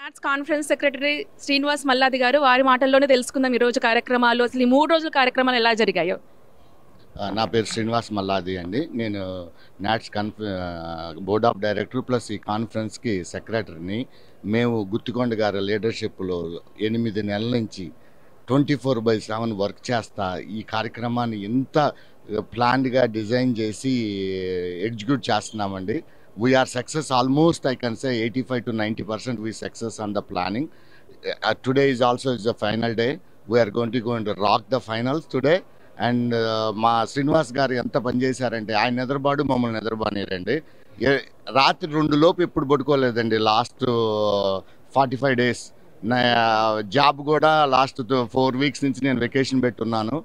NATS conference secretary Srinivas Malladi గారు వారి మాటల్లోనే తెలుసుకుందాం ఈరోజు కార్యక్రమాలు అసలు ఈ 3 రోజుల కార్యక్రమాలు ఎలా జరిగాయో. నా పేరు శ్రీనివాస్ మల్లాది అండి. నేను NATS board of director plus ఈ కాన్ఫరెన్స్కి సెక్రటరీని. మేము గుత్తికొండ గారి లీడర్షిప్లో 8 నెలల నుంచి 24/7 వర్క్ చేస్తా ఈ కార్యక్రమాన్ని ఇంత ప్లాన్డ్గా డిజైన్ చేసి ఎగ్జిక్యూట్ చేస్తున్నామండి. We are success almost I can say 85 to 90% we success on the planning. Today is the final day. We are going to rock the finals today. And మా శ్రీనివాస్ గారు ఎంత పనిచేశారంటే ఆయన నిద్రబాటు మమ్మల్ని నిద్రబానేరండి. రాత్రి 2 లోపు ఎప్పుడు పడుకోలేదండి. లాస్ట్ 45 days నా జాబ్ కూడా లాస్ట్ 4 weeks నుంచి నేను వెకేషన్ పెట్టున్నాను.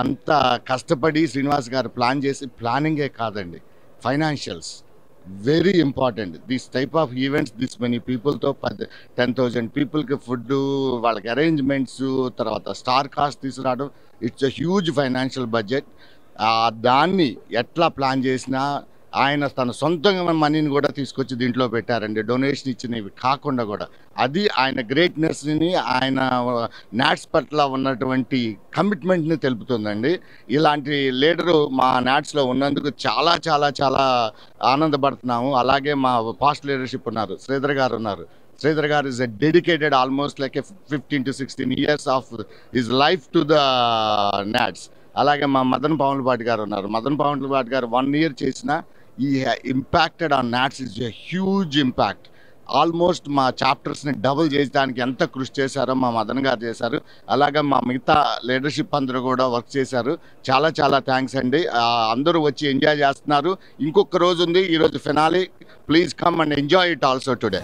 అంత కష్టపడి శ్రీనివాస్ గారు ప్లాన్ చేసి, ప్లానింగే కాదండి, financials very important. This type of events this many పీపుల్తో 10,000 పీపుల్కి ఫుడ్, వాళ్ళకి అరేంజ్మెంట్స్, తర్వాత స్టార్ కాస్ట్ తీసుకురావడం, it's a huge financial budget. దాన్ని ఎట్లా ప్లాన్ చేసినా ఆయన తన సొంతంగా మనీని కూడా తీసుకొచ్చి దీంట్లో పెట్టారండి. డొనేషన్ ఇచ్చినవి కాకుండా కూడా అది ఆయన గ్రేట్నెస్ని, ఆయన నాట్స్ పట్ల ఉన్నటువంటి కమిట్మెంట్ని తెలుపుతుందండి. ఇలాంటి లీడరు మా నాట్స్లో ఉన్నందుకు చాలా చాలా చాలా ఆనందపడుతున్నాము. అలాగే మా పాస్ట్ లీడర్షిప్ ఉన్నారు, శ్రీధర్ గారు ఉన్నారు. శ్రీధర్ గారు is a dedicated almost like 15 to 16 years of his life to the NATS. అలాగే మా మదన్ పాములపాటి గారు ఉన్నారు. మదన్ పాములపాటి గారు 1 year చేసిన ఈ impacted on NATS is a huge impact. Almost మా చాప్టర్స్ని డబుల్ చేయడానికి ఎంత కృషి చేశారో మా మదన్ గారు చేశారు. అలాగే మా మిగతా లీడర్షిప్ అందరూ కూడా వర్క్ చేశారు. చాలా చాలా థ్యాంక్స్ అండి. అందరూ వచ్చి ఎంజాయ్ చేస్తున్నారు. ఇంకొక రోజు ఉంది, ఈరోజు finale. Please come and enjoy it also today.